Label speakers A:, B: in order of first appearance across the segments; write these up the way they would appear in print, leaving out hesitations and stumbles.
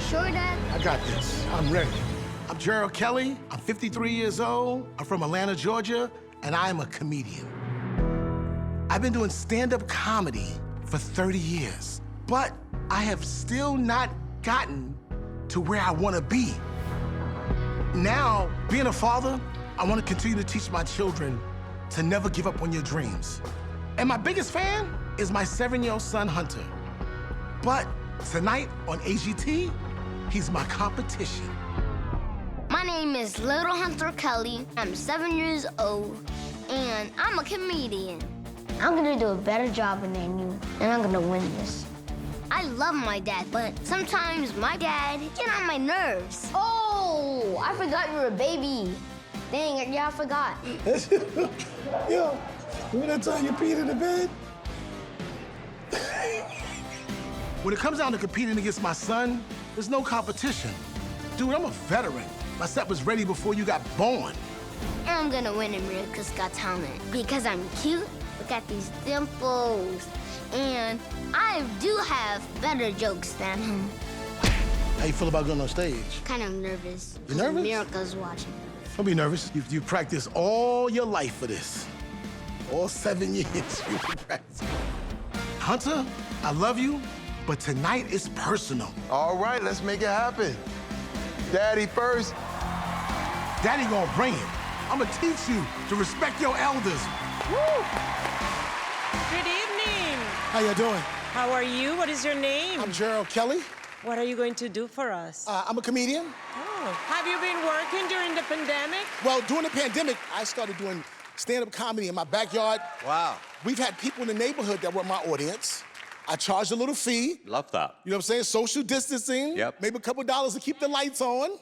A: sure, Dad?
B: I got this. I'm ready. I'm Gerald Kelly. I'm 53 years old. I'm from Atlanta, Georgia, and I'm a comedian. I've been doing stand-up comedy for 30 years, but I have still not gotten to where I want to be. Now, being a father, I want to continue to teach my children to never give up on your dreams. And my biggest fan is my 7-year-old son, Hunter. But tonight on AGT, he's my competition.
A: My name is Little Hunter Kelly. I'm 7 years old, and I'm a comedian. I'm gonna do a better job than you, and I'm gonna win this. I love my dad, but sometimes my dad gets on my nerves. Oh, I forgot you were a baby. Dang it, yeah, I forgot.
B: Yo, remember that time you peed in the bed? When it comes down to competing against my son, there's no competition. Dude, I'm a veteran. My set was ready before you got born.
A: And I'm gonna win America's Got Talent because I'm cute. Look at these dimples. And I do have better jokes than him.
B: How you feel about going on stage?
A: Kind of nervous.
B: You nervous?
A: America's watching.
B: Don't be nervous. You practiced all your life for this. All 7 years you practiced. Hunter, I love you, but tonight is personal.
C: All right, let's make it happen. Daddy first.
B: Daddy gonna bring it. I'm gonna teach you to respect your elders.
D: Woo! Good evening.
B: How you doing?
D: How are you? What is your name?
B: I'm Gerald Kelly.
D: What are you going to do for us?
B: I'm a comedian.
D: Oh. Have you been working during the pandemic?
B: Well, during the pandemic, I started doing stand-up comedy in my backyard.
C: Wow.
B: We've had people in the neighborhood that were my audience. I charged a little fee.
E: Love that.
B: You know what I'm saying? Social distancing.
E: Yep.
B: Maybe a couple dollars to keep the lights on.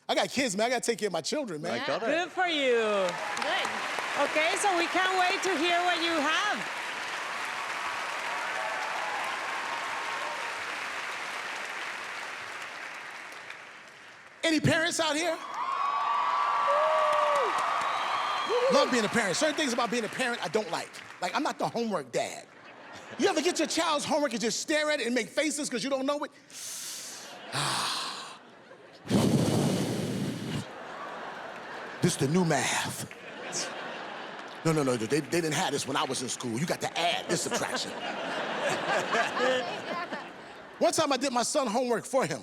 B: I got kids, man. I gotta take care of my children, man.
E: I got it.
D: Good for you. Good. Okay, so we can't wait to hear what you have.
B: Any parents out here? Love being a parent. Certain things about being a parent I don't like. Like, I'm not the homework dad. You ever get your child's homework and just stare at it and make faces because you don't know it? This the new math. No, they didn't have this when I was in school. You got to add this subtraction. One time I did my son's homework for him.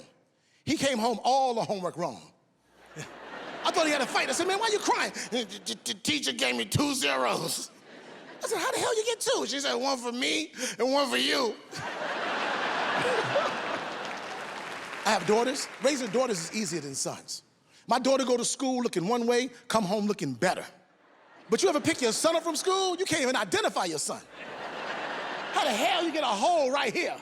B: He came home all the homework wrong. I thought he had a fight. I said, man, why you crying? The teacher gave me 2 zeros. I said, how the hell you get 2? She said, 1 for me and 1 for you. I have daughters. Raising daughters is easier than sons. My daughter go to school looking one way, come home looking better. But you ever pick your son up from school? You can't even identify your son. How the hell you get a hole right here?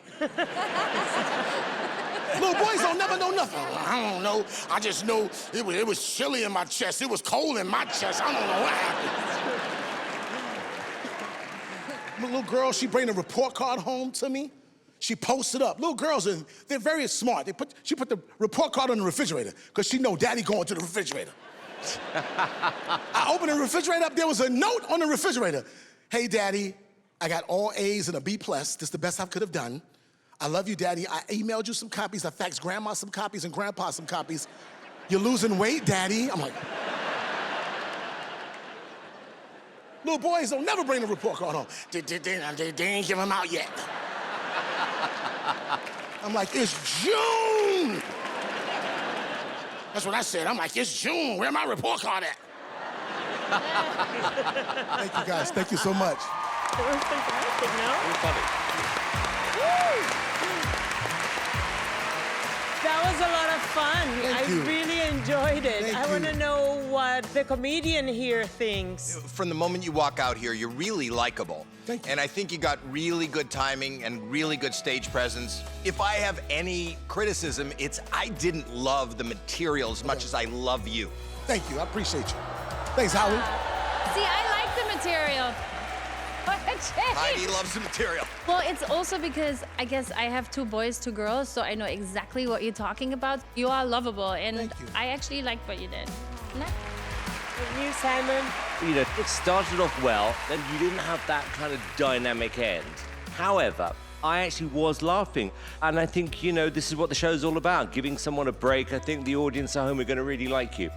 B: Little boys don't never know nothing. I don't know. I just know it was chilly in my chest. It was cold in my chest. I don't know what happened. My little girl, she bring a report card home to me. She posts it up. Little girls, they're very smart. She put the report card on the refrigerator because she know daddy going to the refrigerator. I opened the refrigerator up. There was a note on the refrigerator. Hey, daddy, I got all A's and a B+. This is the best I could have done. I love you, daddy. I emailed you some copies. I faxed grandma some copies and grandpa some copies. You're losing weight, daddy. I'm like... Little boys don't never bring the report card home. They ain't give them out yet. I'm like, it's June. That's what I said. I'm like, it's June. Where my report card at? Thank you, guys. Thank you so much.
D: It was fantastic, no?
E: It was funny.
D: Woo! That was a lot of fun.
B: Thank you.
D: I really enjoyed it.
B: Thank
D: I want
B: you.
D: to know what the comedian here thinks.
F: From the moment you walk out here, you're really likable.
B: Thank you.
F: And I think you got really good timing and really good stage presence. If I have any criticism, it's I didn't love the material as much as I love you.
B: Thank you. I appreciate you. Thanks, Howie.
G: See, I like the material. What a change.
F: Heidi loves the material.
G: Well, it's also because I guess I have 2 boys, 2 girls, so I know exactly what you're talking about. You are lovable, and
B: Thank you.
G: I actually liked what you did.
D: And you, Simon?
E: You know, it started off well, then you didn't have that kind of dynamic end. However, I actually was laughing. And I think, you know, this is what the show's all about, giving someone a break. I think the audience at home are going to really like you.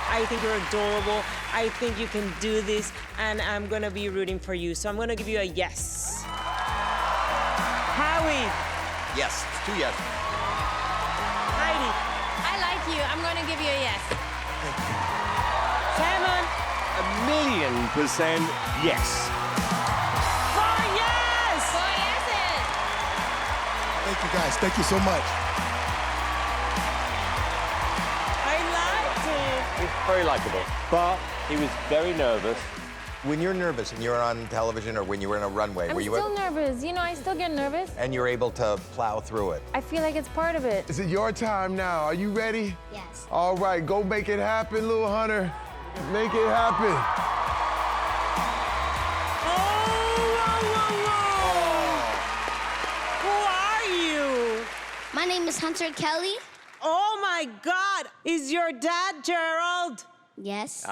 D: I think you're adorable. I think you can do this, and I'm gonna be rooting for you. So I'm gonna give you a yes. Howie.
F: Yes, it's 2 yes.
D: Heidi.
G: I like you. I'm going to give you a yes.
D: Simon.
E: 1,000,000% yes.
D: 4 yes.
G: 4 yeses.
B: Thank you, guys. Thank you so much.
D: I liked it.
E: He's very likable, but he was very nervous.
F: When you're nervous and you're on television or when you were in a runway,
H: I'm
F: were you
H: still nervous. You know, I still get nervous.
F: and you're able to plow through it?
H: I feel like it's part of it.
C: Is it your time now? Are you ready?
A: Yes.
C: All right, go make it happen, little Hunter. Make it happen.
D: Who are you?
A: My name is Hunter Kelly.
D: Oh my God! Is your dad Gerald?
A: Yes.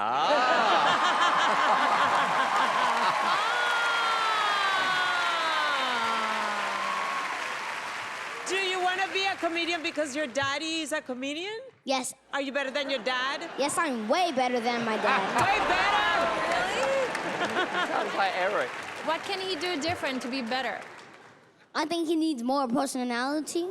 D: Do you want to be a comedian because your daddy is a comedian?
A: Yes.
D: Are you better than your dad?
A: Yes, I'm way better than my dad.
D: Way better!
E: Sounds like Eric.
G: What can he do different to be better?
A: I think he needs more personality.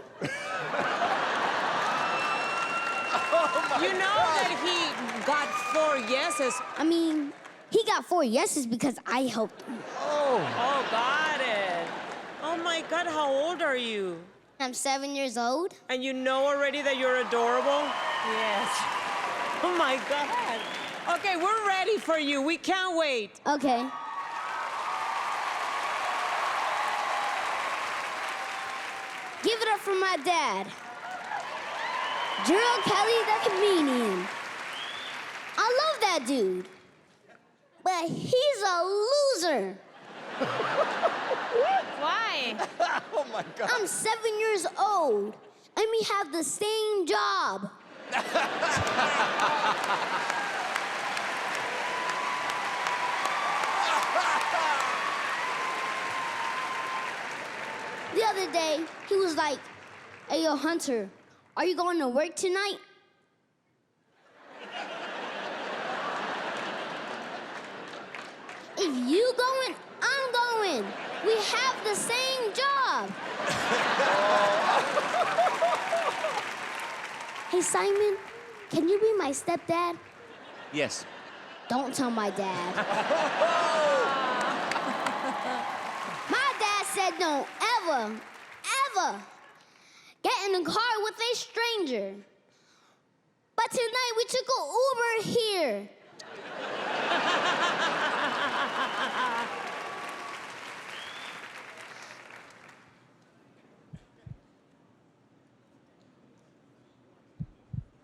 D: You know that he got 4 yeses.
A: I mean, he got 4 yeses because I helped him.
D: Oh, got it. Oh my God, how old are you?
A: I'm 7 years old.
D: And you know already that you're adorable? Yes. Oh my God. Okay, we're ready for you. We can't wait.
A: Okay. Give it up for my dad. Gerald Kelly, the comedian. I love that dude. But he's a loser.
G: Why?
F: Oh my God.
A: I'm 7 years old, and we have the same job. The other day, he was like, "Hey, yo, Hunter, are you going to work tonight?" If you going, I'm going. We have the same job. Hey, Simon, can you be my stepdad?
E: Yes.
A: Don't tell my dad. My dad said don't ever get in a car with a stranger. But tonight we took an Uber here.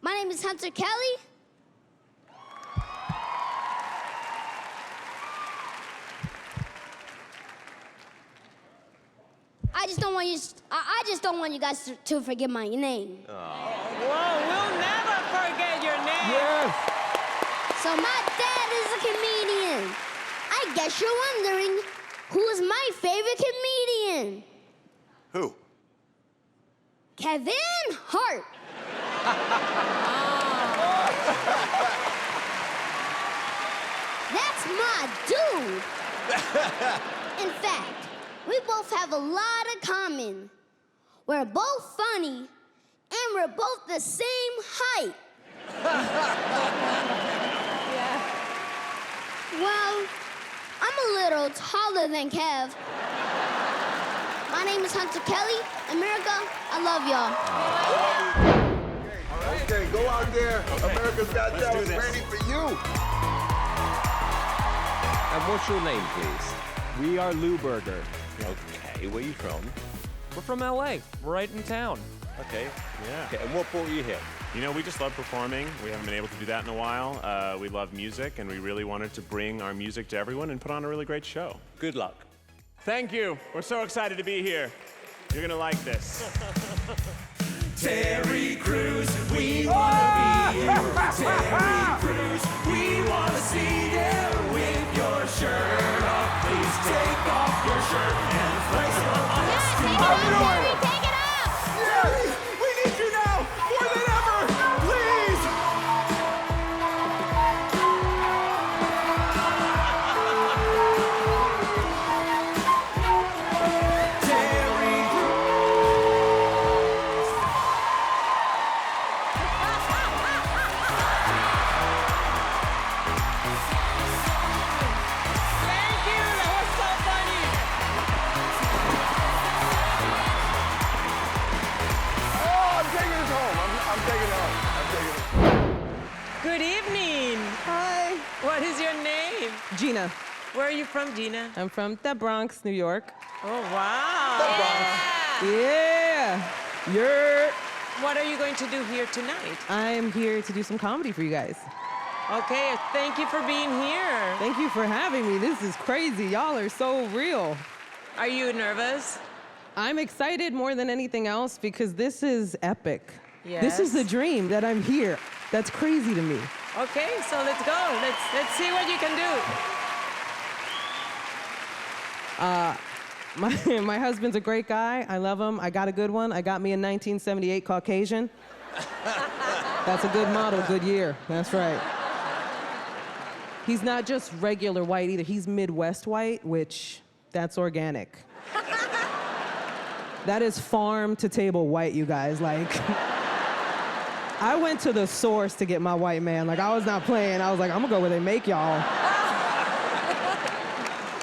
A: My name is Hunter Kelly. I just don't want you guys to forget my name.
D: Whoa, we'll never forget your name.
C: Yes.
A: So my dad is a comedian. I guess you're wondering, who is my favorite comedian?
F: Who?
A: Kevin Hart. That's my dude. In fact, we both have a lot in common. We're both funny, and we're both the same height. Well, I'm a little taller than Kev. My name is Hunter Kelly. America, I love y'all.
C: Okay, go out there. America's Got Talent ready for you.
E: And what's your name, please?
I: We are Lewberger.
E: Okay, where are you from?
I: We're from LA, right in town.
E: Okay.
I: Yeah.
E: Okay, and what brought you here?
I: You know, we just love performing. We haven't been able to do that in a while. We love music, and we really wanted to bring our music to everyone and put on a really great show.
E: Good luck.
I: Thank you. We're so excited to be here. You're gonna like this.
J: Terry Crews, we wanna be you. Terry Crews, we wanna see you with your shirt off. your shirt and flex your honesty.
A: Take it off!
J: Terry, we need you now more than ever. Please. Terry.
D: Thank you. That was so funny.
C: Oh, I'm taking this home. I'm taking it home. I'm taking it.
D: Good evening.
K: Hi,
D: What is your name?
K: Gina.
D: Where are you from, Gina?
K: I'm from the Bronx, New York.
D: Oh, wow.
K: Yeah. You're.
D: What are you going to do here tonight?
K: I'm here to do some comedy for you guys.
D: Okay, thank you for being here.
K: Thank you for having me. This is crazy. Y'all are so real.
D: Are you nervous?
K: I'm excited more than anything else because this is epic.
D: Yes.
K: This is the dream that I'm here. That's crazy to me.
D: Okay, so let's go. Let's see what you can do.
K: My husband's a great guy. I love him. I got a good one. I got me a 1978 Caucasian. That's a good model, good year. That's right. He's not just regular white either. He's Midwest white, which that's organic. That is farm to table white, you guys. Like, I went to the source to get my white man. Like, I was not playing. I was like, I'm gonna go where they make y'all.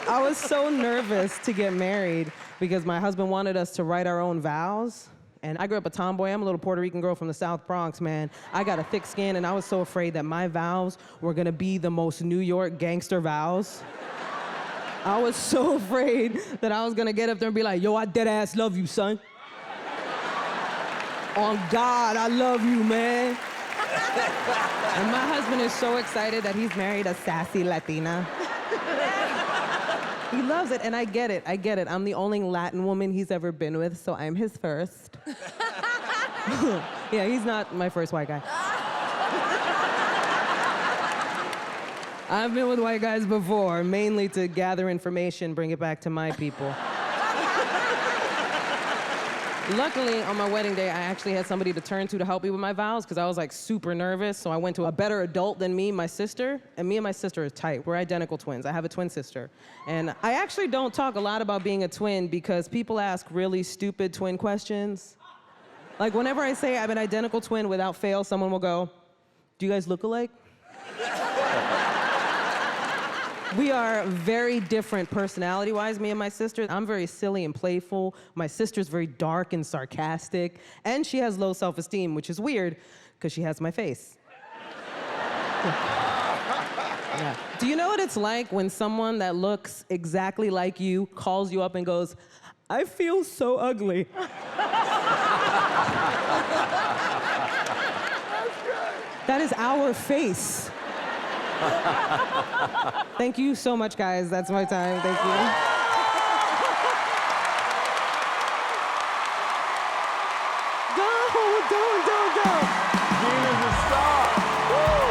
K: I was so nervous to get married because my husband wanted us to write our own vows. And I grew up a tomboy. I'm a little Puerto Rican girl from the South Bronx, man. I got a thick skin, and I was so afraid that my vows were gonna be the most New York gangster vows. I was so afraid that I was gonna get up there and be like, yo, I dead ass love you, son. On God, I love you, man. And my husband is so excited that he's married a sassy Latina. He loves it, and I get it. I'm the only Latin woman he's ever been with, so I'm his first. Yeah, he's not my first white guy. I've been with white guys before, mainly to gather information, bring it back to my people. Luckily, on my wedding day, I actually had somebody to turn to help me with my vows because I was like super nervous. So I went to a better adult than me, my sister, and me and my sister are tight. We're identical twins. I have a twin sister. And I actually don't talk a lot about being a twin because people ask really stupid twin questions. Like whenever I say I'm an identical twin without fail, someone will go, do you guys look alike? We are very different personality-wise, me and my sister. I'm very silly and playful. My sister's very dark and sarcastic. And she has low self-esteem, which is weird, because she has my face. Yeah. Do you know what it's like when someone that looks exactly like you calls you up and goes, I feel so ugly? That is our face. Thank you so much, guys. That's my time. Thank you. Don't.
C: Gina's a star. Woo!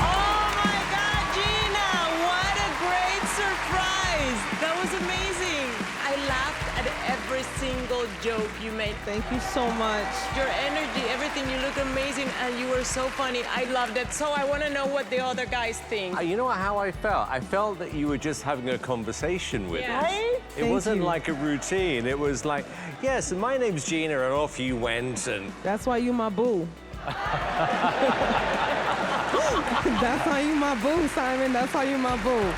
D: Oh my God, Gina! What a great surprise! That was amazing. I laughed at every single joke you made.
K: Thank you so much.
D: Your energy, everything, you look amazing, and you were so funny. I loved it. So I want to know what the other guys think.
E: You know how I felt? I felt that you were just having a conversation with us.
D: Right?
E: It wasn't like a routine. It was like, yes, my name's Gina, and off you went, and...
K: That's why you my boo. That's why you my boo, Simon. That's why you my boo.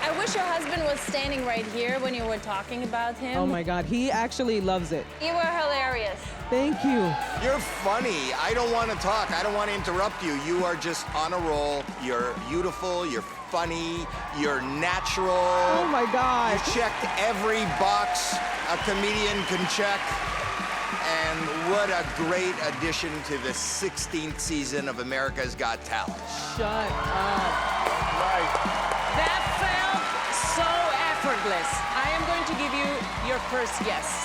H: I wish your husband was standing right here when you were talking about him.
K: Oh my God, he actually loves it.
H: You were hilarious.
K: Thank you.
F: You're funny. I don't want to talk. I don't want to interrupt you. You are just on a roll. You're beautiful. You're funny. You're natural.
K: Oh my God.
F: You checked every box a comedian can check. And what a great addition to the 16th season of America's Got Talent.
K: Shut up.
D: That felt so effortless. I am going to give you your first yes.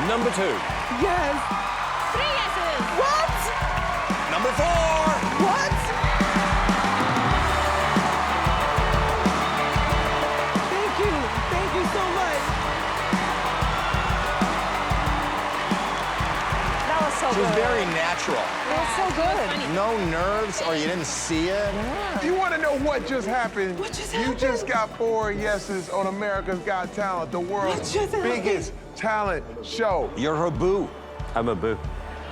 E: Number 2.
K: Yes.
H: 3 yeses.
K: What?
F: Number 4.
K: What?
F: natural.
H: That's so good.
F: No nerves or you didn't see it.
C: You want to know what just happened? You just got 4 yeses on America's Got Talent, the world's biggest talent show.
F: You're a boo.
E: I'm a boo.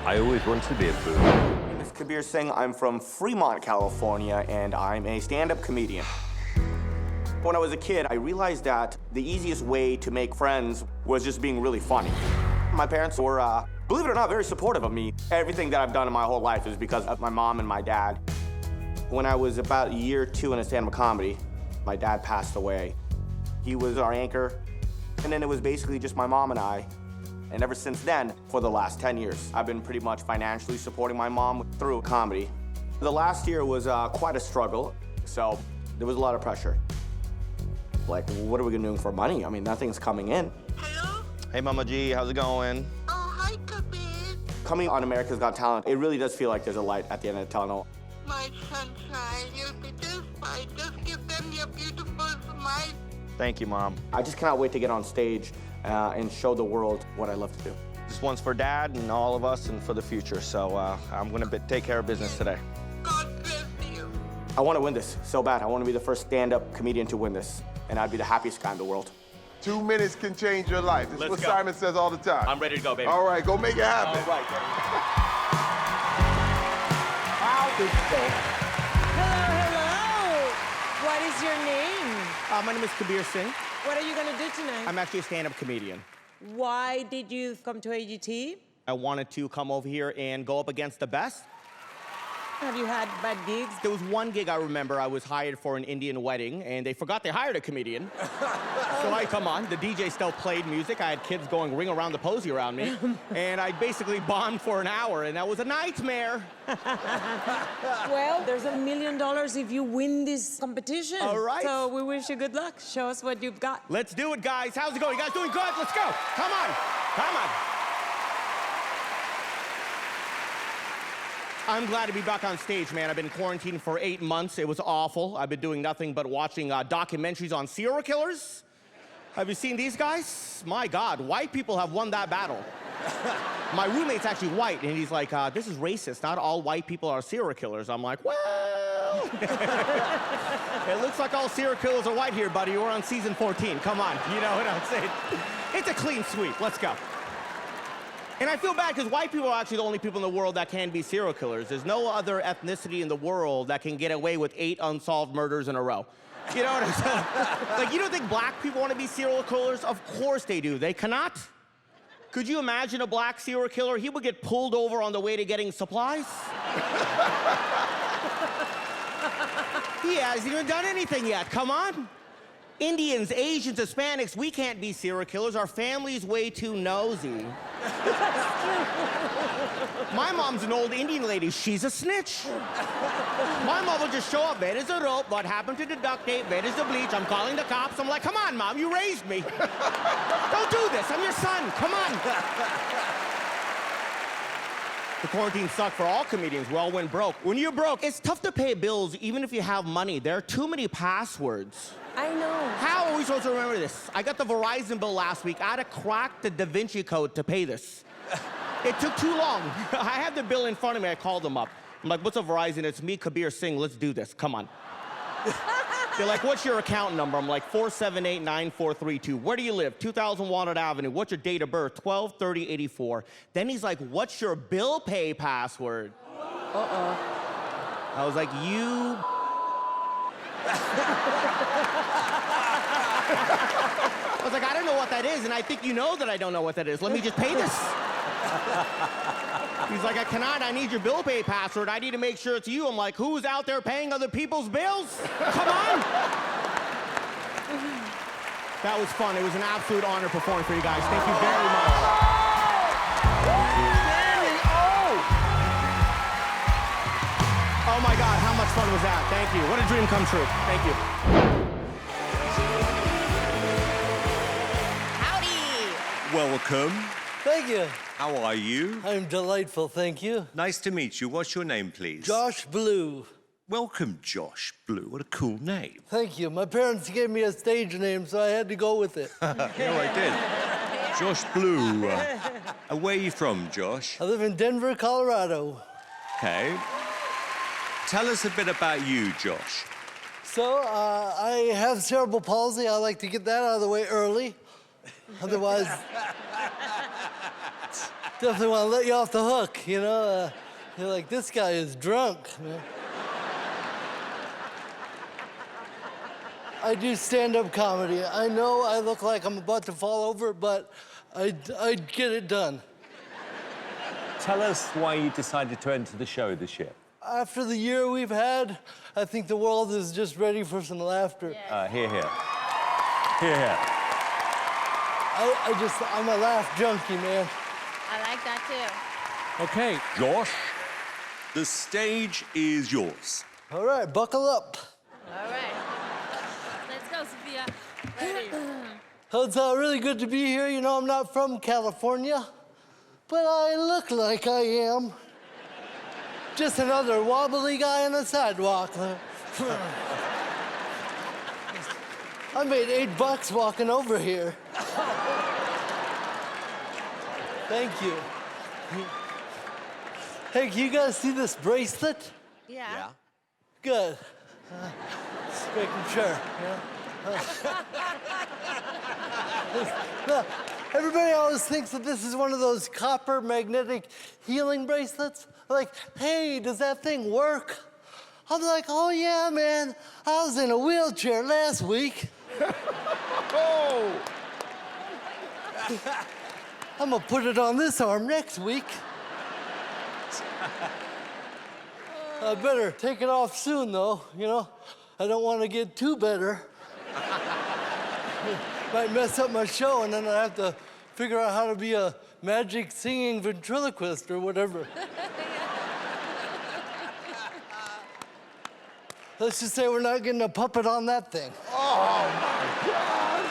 E: I always want to be a boo.
L: My name is Kabir Singh. I'm from Fremont, California, and I'm a stand-up comedian. When I was a kid, I realized that the easiest way to make friends was just being really funny. My parents were, believe it or not, very supportive of me. Everything that I've done in my whole life is because of my mom and my dad. When I was about a year or 2 in a stand-up comedy, my dad passed away. He was our anchor, and then it was basically just my mom and I. And ever since then, for the last 10 years, I've been pretty much financially supporting my mom through comedy. The last year was quite a struggle, so there was a lot of pressure. Like, what are we gonna do for money? I mean, nothing's coming in.
M: Hello?
F: Hey, Mama G, how's it going?
M: Oh, hi, Kabir.
L: Coming on America's Got Talent, it really does feel like there's a light at the end of the tunnel.
M: My sunshine, you'll be just fine. Just give them your beautiful smile.
F: Thank you, Mom.
L: I just cannot wait to get on stage and show the world what I love to do.
F: This one's for Dad and all of us and for the future, so I'm gonna take care of business today.
M: God bless you.
L: I want to win this so bad. I want to be the first stand-up comedian to win this, and I'd be the happiest guy in the world.
C: 2 minutes can change your life. This is what
L: go.
C: Simon says all the time.
L: I'm ready to go, baby.
C: All right, go make it happen.
L: All right.
D: Hello. What is your name?
L: My name is Kabir Singh.
D: What are you gonna do tonight?
L: I'm actually a stand-up comedian.
D: Why did you come to AGT?
L: I wanted to come over here and go up against the best.
D: Have you had bad gigs?
L: There was one gig I remember. I was hired for an Indian wedding, and they forgot they hired a comedian. So I come on. The DJ still played music. I had kids going ring around the posy around me. And I basically bombed for an hour, and that was a nightmare.
D: Well, there's $1 million if you win this competition.
L: All right.
D: So we wish you good luck. Show us what you've got.
L: Let's do it, guys. How's it going? You guys doing good? Let's go. Come on. Come on. I'm glad to be back on stage, man. I've been quarantined for 8 months. It was awful. I've been doing nothing but watching documentaries on serial killers. Have you seen these guys? My God, white people have won that battle. My roommate's actually white, and he's like, this is racist. Not all white people are serial killers. I'm like, well. It looks like all serial killers are white here, buddy. We're on season 14. Come on, you know what I'm saying? It's a clean sweep. Let's go. And I feel bad because white people are actually the only people in the world that can be serial killers. There's no other ethnicity in the world that can get away with 8 unsolved murders in a row. You know what I'm saying? Like, you don't think black people want to be serial killers? Of course they do. They cannot. Could you imagine a black serial killer? He would get pulled over on the way to getting supplies. He hasn't even done anything yet. Come on. Indians, Asians, Hispanics, we can't be serial killers. Our family's way too nosy. My mom's an old Indian lady. She's a snitch. My mom will just show up. Where is the rope? What happened to the duct tape? Where is the bleach? I'm calling the cops. I'm like, come on, Mom, you raised me. Don't do this. I'm your son. Come on. The quarantine sucked for all comedians. We all went broke. When you're broke, it's tough to pay bills even if you have money. There are too many passwords.
D: I know.
L: How are we supposed to remember this? I got the Verizon bill last week. I had to crack the Da Vinci Code to pay this. It took too long. I had the bill in front of me. I called them up. I'm like, what's a Verizon? It's me, Kabir Singh. Let's do this. Come on. They're like, what's your account number? I'm like, 478-9432. Where do you live? 2000 Walnut Avenue. What's your date of birth? 12/30/84. Then he's like, what's your bill pay password? Uh-oh. I was like, you... I was like, I don't know what that is, and I think you know that I don't know what that is. Let me just pay this. He's like, I cannot. I need your bill pay password. I need to make sure it's you. I'm like, who's out there paying other people's bills? Come on. That was fun. It was an absolute honor performing for you guys. Thank you very much. Oh my God, how much fun was that? Thank you. What a dream come true. Thank you.
E: Howdy. Welcome.
N: Thank you.
E: How are you?
N: I'm delightful, thank you.
E: Nice to meet you. What's your name, please?
N: Josh Blue.
E: Welcome, Josh Blue. What a cool name.
N: Thank you. My parents gave me a stage name, so I had to go with it.
E: You know I did. Josh Blue. And where are you from, Josh?
N: I live in Denver, Colorado.
E: Okay. Tell us a bit about you, Josh.
N: So, I have cerebral palsy. I like to get that out of the way early. Otherwise, definitely want to let you off the hook, you know? You're like, this guy is drunk, man. I do stand-up comedy. I know I look like I'm about to fall over, but I get it done.
E: Tell us why you decided to enter the show this year.
N: After the year we've had, I think the world is just ready for some laughter.
E: Hear, hear. Hear, hear.
N: I'm a laugh junkie, man.
H: I like that too.
E: Okay, Josh, the stage is yours.
N: All right, buckle up.
H: All right. Let's go, Sophia. Ready.
N: Oh, it's really good to be here. You know, I'm not from California, but I look like I am. Just another wobbly guy on the sidewalk. I made $8 walking over here. Thank you. Hey, can you guys see this bracelet?
H: Yeah.
N: Good. Just making sure. Yeah. Look, everybody always thinks that this is one of those copper magnetic healing bracelets. Like, hey, does that thing work? I'm like, oh yeah, man. I was in a wheelchair last week.
C: Oh!
N: I'm gonna put it on this arm next week. I better take it off soon, though, you know? I don't want to get too better. Might mess up my show, and then I have to figure out how to be a magic singing ventriloquist or whatever. Let's just say we're not getting a puppet on that thing.
C: Oh, my God!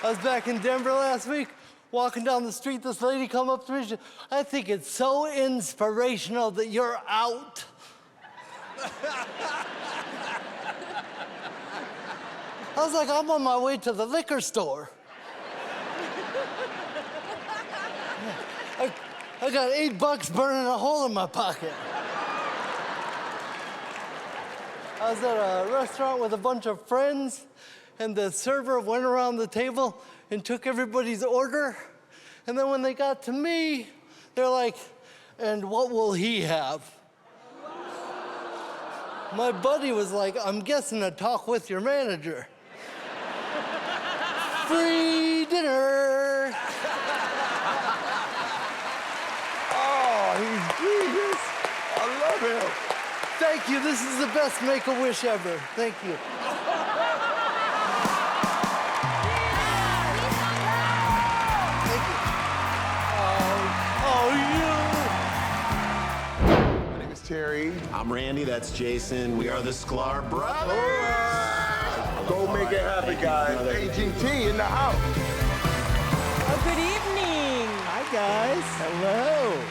N: I was back in Denver last week, walking down the street. This lady come up to me. She, I think it's so inspirational that you're out. I was like, I'm on my way to the liquor store. I got $8 burning a hole in my pocket. I was at a restaurant with a bunch of friends, and the server went around the table and took everybody's order. And then when they got to me, they're like, and what will he have? My buddy was like, I'm guessing a talk with your manager. Free dinner.
C: Oh, he's genius. I love him.
N: Thank you. This is the best Make-A-Wish ever. Thank you.
C: My name is Terry.
O: I'm Randy, that's Jason. We are the Sklar Brothers.
C: Go make it happen, guys. AGT in the house.
D: Oh, good evening.
P: Hi, guys. Hello.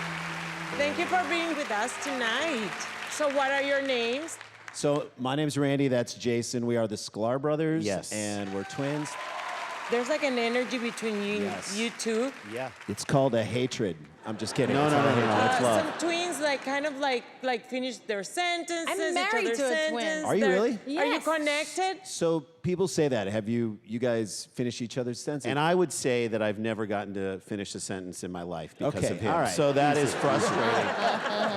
D: Thank you for being with us tonight. So what are your names?
O: So my name's Randy, that's Jason. We are the Sklar Brothers.
P: Yes.
O: And we're twins.
D: There's like an energy between you two.
P: Yeah.
O: It's called a hatred. I'm just kidding.
P: No,
O: It's
P: no,
O: not
P: no,
O: a
P: no,
O: hatred.
P: no.
O: It's love.
D: Some twins like kind of like finish their sentences.
H: I'm married to a twin.
O: Are you really?
D: Are you connected?
O: So people say that. Have you guys finished each other's sentences? And I would say that I've never gotten to finish a sentence in my life because of him.
P: all right.
O: So that is frustrating.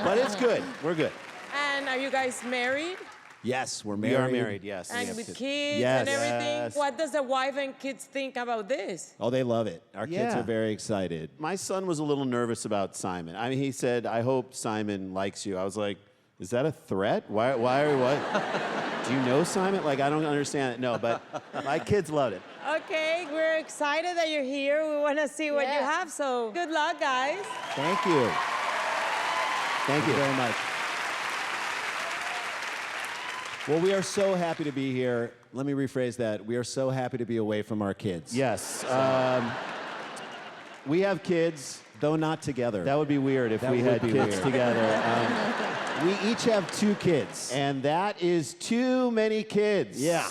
O: But it's good. We're good.
D: And are you guys married?
O: Yes, we're married. We are married, yes.
D: And
O: We have
D: with
O: kids.
D: kids
O: Yes.
D: and everything?
O: Yes.
D: What does the wife and kids think about this?
O: Oh, they love it. Our kids
P: Yeah.
O: are very excited. My son was a little nervous about Simon. I mean, he said, I hope Simon likes you. I was like, is that a threat? Why what? Do you know Simon? Like, I don't understand it. No, but my kids loved it.
D: Okay, we're excited that you're here. We want to see what you have, so good luck, guys.
O: Thank you. Thank you very much. Well, we are so happy to be here. Let me rephrase that. We are so happy to be away from our kids.
P: Yes.
O: We have kids, though not together. That would be weird if
P: That
O: we
P: would
O: had
P: be
O: kids
P: weird.
O: together. We each have 2 kids, and that is too many kids.
L: Yeah.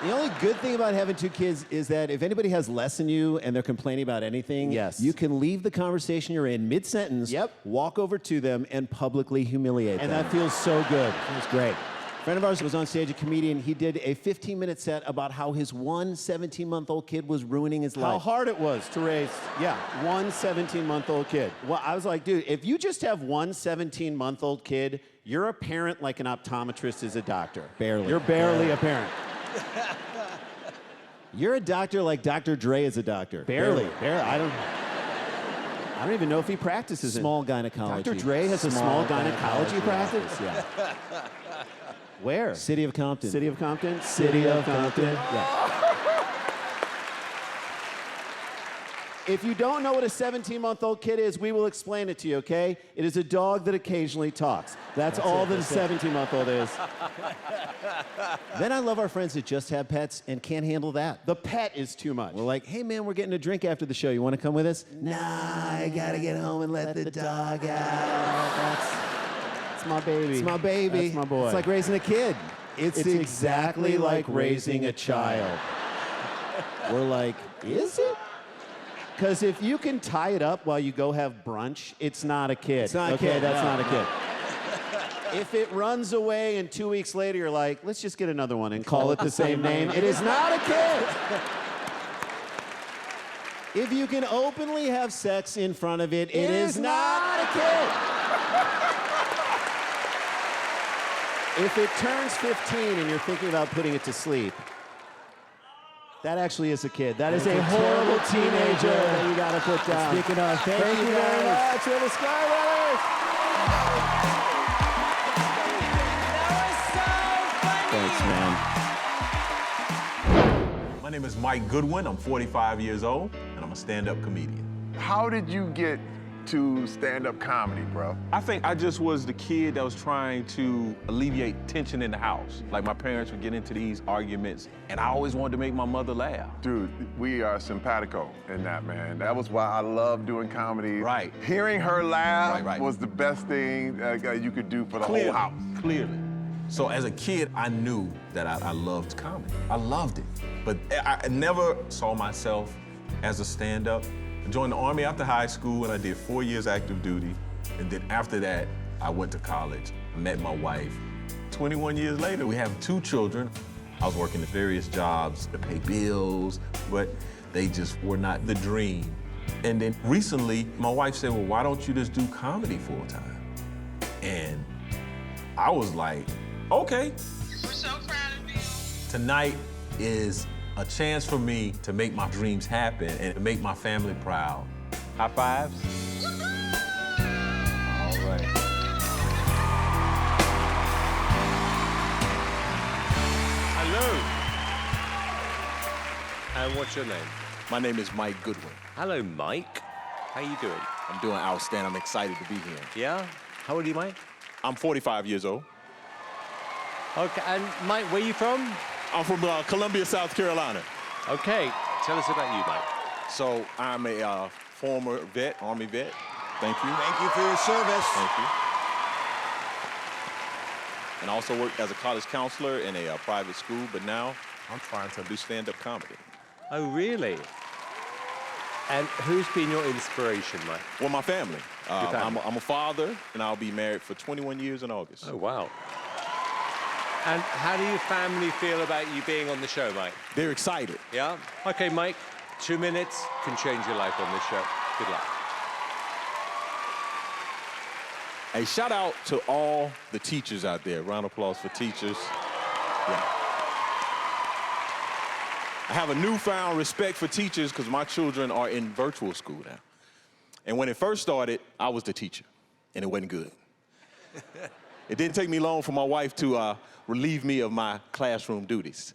O: The only good thing about having 2 kids is that if anybody has less than you and they're complaining about anything,
L: Yes.
O: you can leave the conversation you're in mid-sentence, walk over to them, and publicly humiliate them. And that feels so good. Feels great. A friend of ours was on stage, a comedian. He did a 15-minute set about how his one 17-month-old kid was ruining his life. How hard it was to raise, one 17-month-old kid. Well, I was like, dude, if you just have one 17-month-old kid, you're a parent like an optometrist is a doctor. Barely. You're barely a parent. You're a doctor like Dr. Dre is a doctor. Barely. I don't even know if he practices
L: Small gynecology.
O: Dr. Dre has a small gynecology practice? Yeah. Where? City of Compton. City of Compton? City of Compton. Yeah. If you don't know what a 17-month-old kid is, we will explain it to you, okay? It is a dog that occasionally talks. That's all that a 17-month-old is. Then I love our friends that just have pets and can't handle that. The pet is too much. We're like, hey, man, we're getting a drink after the show. You want to come with us? Nah, I got to get home and let the dog out. That's my baby. It's my baby. That's my boy. It's like raising a kid. It's exactly like raising a child. We're like, is it? Because if you can tie it up while you go have brunch, it's not a kid. It's not a kid. That's not a kid. If it runs away and 2 weeks later you're like, let's just get another one and call it the same name, it is not a kid. If you can openly have sex in front of it, it is not a kid. If it turns 15 and you're thinking about putting it to sleep, that actually is a kid. That is a horrible teenager that you gotta put down. Speaking of, thank you very much. We're the Sklar Brothers.
C: Thanks, man. My name is Mike Goodwin. I'm 45 years old, and I'm a stand-up comedian. How did you get to stand-up comedy, bro? I think I just was the kid that was trying to alleviate tension in the house. Like, my parents would get into these arguments, and I always wanted to make my mother laugh. Dude, we are simpatico in that, man. That was why I love doing comedy. Right. Hearing her laugh was the best thing you could do for the whole house. Clearly. So as a kid, I knew that I loved comedy. I loved it. But I never saw myself as a stand-up. I joined the Army after high school, and I did 4 years active duty. And then after that, I went to college. I met my wife. 21 years later, we have 2 children. I was working at various jobs to pay bills, but they just were not the dream. And then recently, my wife said, well, why don't you just do comedy full time? And I was like, okay. We're so proud of you. Tonight is a chance for me to make my dreams happen and to make my family proud. High fives. All right.
E: Hello. And what's your name?
C: My name is Mike Goodwin.
E: Hello, Mike. How you doing?
C: I'm doing outstanding. I'm excited to be here.
E: Yeah? How old are you, Mike?
C: I'm 45 years old.
E: Okay, and Mike, where are you from?
C: I'm from Columbia, South Carolina.
E: Okay, tell us about you, Mike.
C: So I'm a former vet, Army vet. Thank you.
F: Thank you for your service.
C: Thank you. And I also worked as a college counselor in a private school, but now I'm trying to do stand-up comedy.
E: Oh, really? And who's been your inspiration, Mike?
C: Well, my family.
E: Your family.
C: I'm a father, and I'll be married for 21 years in August.
E: Oh, wow. And how do your family feel about you being on the show, Mike?
C: They're excited.
E: Yeah? Okay, Mike, 2 minutes can change your life on this show. Good luck.
C: A shout out to all the teachers out there. Round of applause for teachers. Yeah. I have a newfound respect for teachers because my children are in virtual school now. And when it first started, I was the teacher, and it wasn't good. It didn't take me long for my wife to relieve me of my classroom duties.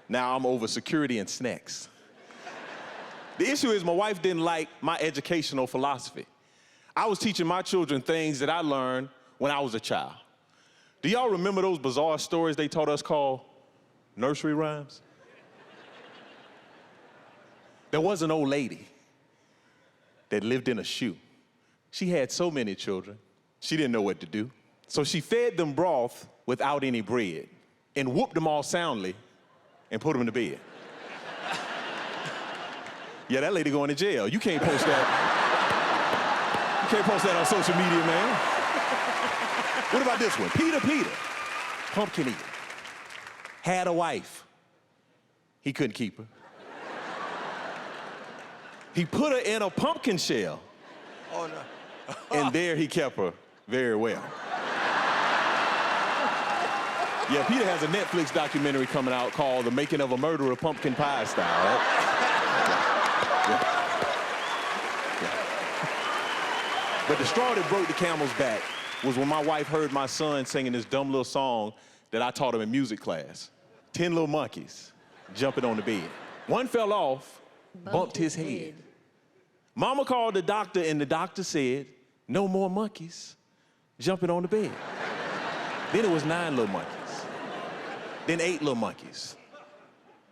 C: Now I'm over security and snacks. The issue is my wife didn't like my educational philosophy. I was teaching my children things that I learned when I was a child. Do y'all remember those bizarre stories they taught us called nursery rhymes? There was an old lady that lived in a shoe. She had so many children, she didn't know what to do. So she fed them broth without any bread and whooped them all soundly and put them to bed. Yeah, that lady going to jail. You can't post that. You can't post that on social media, man. What about this one? Peter, pumpkin eater, had a wife. He couldn't keep her. He put her in a pumpkin shell.
F: Oh, no.
C: And there he kept her very well. Yeah, Peter has a Netflix documentary coming out called The Making of a Murderer Pumpkin Pie Style. Right? Yeah. But the straw that broke the camel's back was when my wife heard my son singing this dumb little song that I taught him in music class. 10 little monkeys jumping on the bed. One fell off, bumped his head. Mama called the doctor, and the doctor said, no more monkeys jumping on the bed. Then it was 9 little monkeys. Then 8 little monkeys.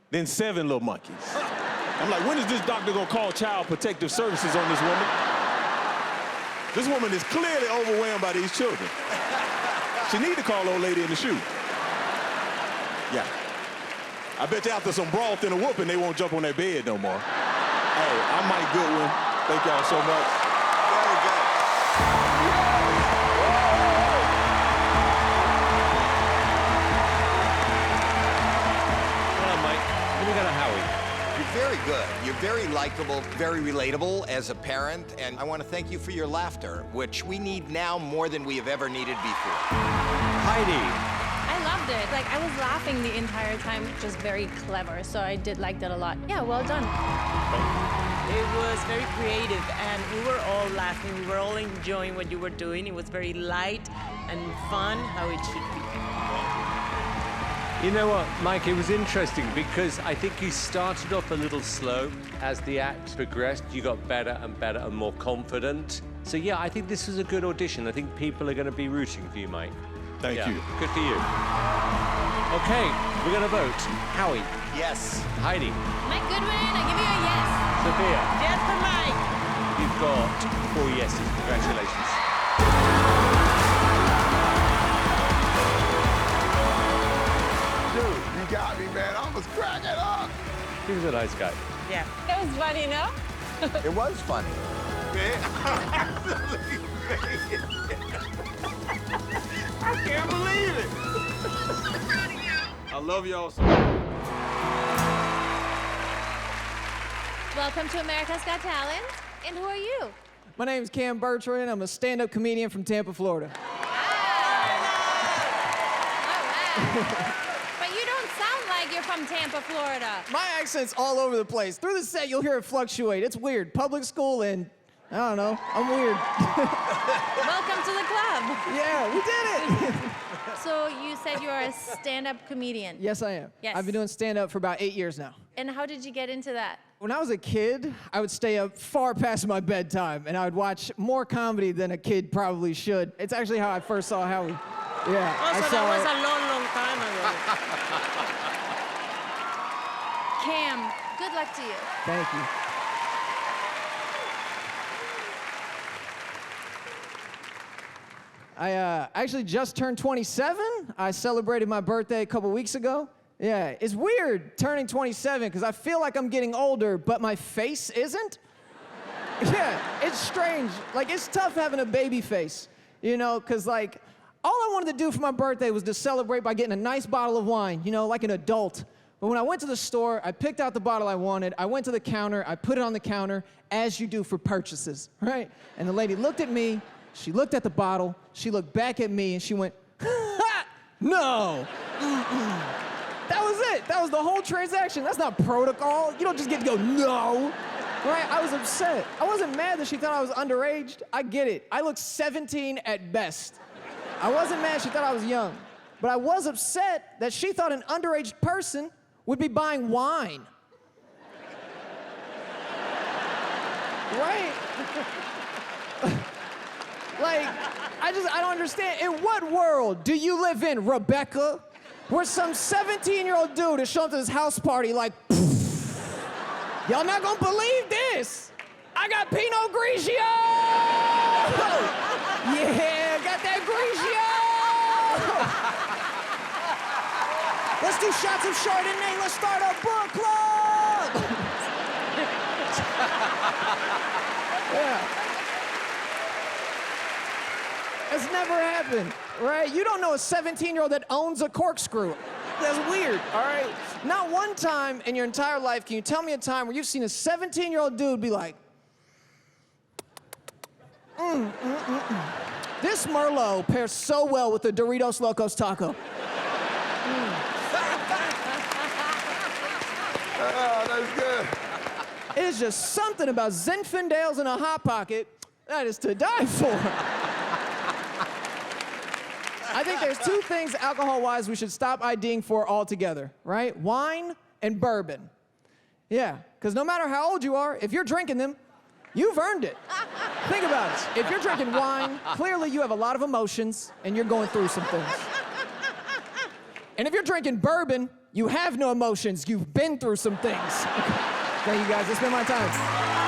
C: Then 7 little monkeys. I'm like, when is this doctor gonna call Child Protective Services on this woman? This woman is clearly overwhelmed by these children. She need to call old lady in the shoe. Yeah. I bet you after some broth and a whooping, they won't jump on that bed no more. Hey, I'm Mike Goodwin. Thank y'all so much.
F: Very good.
E: Hello, Mike. Then we got a Howie.
F: You're very good. You're very likable, very relatable as a parent, and I want to thank you for your laughter, which we need now more than we have ever needed before.
E: Heidi.
G: I loved it. Like, I was laughing the entire time, just very clever. So I did like that a lot. Yeah, well done.
D: It was very creative, and we were all laughing. We were all enjoying what you were doing. It was very light and fun, how it should be.
E: You know what, Mike, it was interesting because I think you started off a little slow. As the act progressed, you got better and better and more confident. So yeah, I think this was a good audition. I think people are going to be rooting for you, Mike.
C: Thank you.
E: Good for you. Okay, we're going to vote. Howie.
F: Yes.
E: Heidi.
H: Mike Goodwin, I give you a yes.
E: Sophia.
D: Yes for Mike.
E: You've got 4 yeses. Congratulations.
J: Dude, you got me, man. I was cracking up.
E: He was a nice guy.
D: Yeah.
H: That was funny, no?
F: It was funny.
J: Man, I can't believe it.
C: I love y'all so
H: Welcome to America's Got Talent. And who are you?
Q: My name's Cam Bertrand. I'm a stand-up comedian from Tampa, Florida.
H: All right. But you don't sound like you're from Tampa, Florida.
Q: My accent's all over the place. Through the set, you'll hear it fluctuate. It's weird. Public school and, I don't know, I'm weird.
H: Welcome to the club.
Q: Yeah, we did it.
H: So you said you are a stand-up comedian.
Q: Yes, I am.
H: Yes.
Q: I've been doing stand-up for about 8 years now.
H: And how did you get into that?
Q: When I was a kid, I would stay up far past my bedtime, and I would watch more comedy than a kid probably should. It's actually how I first saw Howie. Yeah,
D: Also, that was a long, long time ago.
H: Cam, good luck to you.
Q: Thank you. I actually just turned 27. I celebrated my birthday a couple weeks ago. Yeah, it's weird turning 27 because I feel like I'm getting older, but my face isn't. Yeah, it's strange. Like, it's tough having a baby face, you know, because, like, all I wanted to do for my birthday was to celebrate by getting a nice bottle of wine, you know, like an adult. But when I went to the store, I picked out the bottle I wanted, I went to the counter, I put it on the counter, as you do for purchases, right? And the lady looked at me, she looked at the bottle, she looked back at me, and she went, ha! No! That was it. That was the whole transaction. That's not protocol. You don't just get to go, no. Right? I was upset. I wasn't mad that she thought I was underage. I get it. I look 17 at best. I wasn't mad she thought I was young. But I was upset that she thought an underage person would be buying wine. Right? Like, I don't understand. In what world do you live in, Rebecca? Where some 17-year-old dude is showing up to this house party like, y'all not gonna believe this. I got Pinot Grigio! Yeah, got that Grigio! do shots of Chardonnay. Let's start a book club. Yeah. It's never happened, right? You don't know a 17-year-old that owns a corkscrew. That's weird, all right? Not one time in your entire life can you tell me a time where you've seen a 17-year-old dude be like, This Merlot pairs so well with the Doritos Locos Taco.
C: Oh, that's good.
Q: It is just something about Zinfandels in a Hot Pocket that is to die for. I think there's two things alcohol-wise we should stop IDing for altogether, right? Wine and bourbon. Yeah, because no matter how old you are, if you're drinking them, you've earned it. Think about it. If you're drinking wine, clearly you have a lot of emotions and you're going through some things. And if you're drinking bourbon, you have no emotions. You've been through some things. Thank you guys. It's been my time.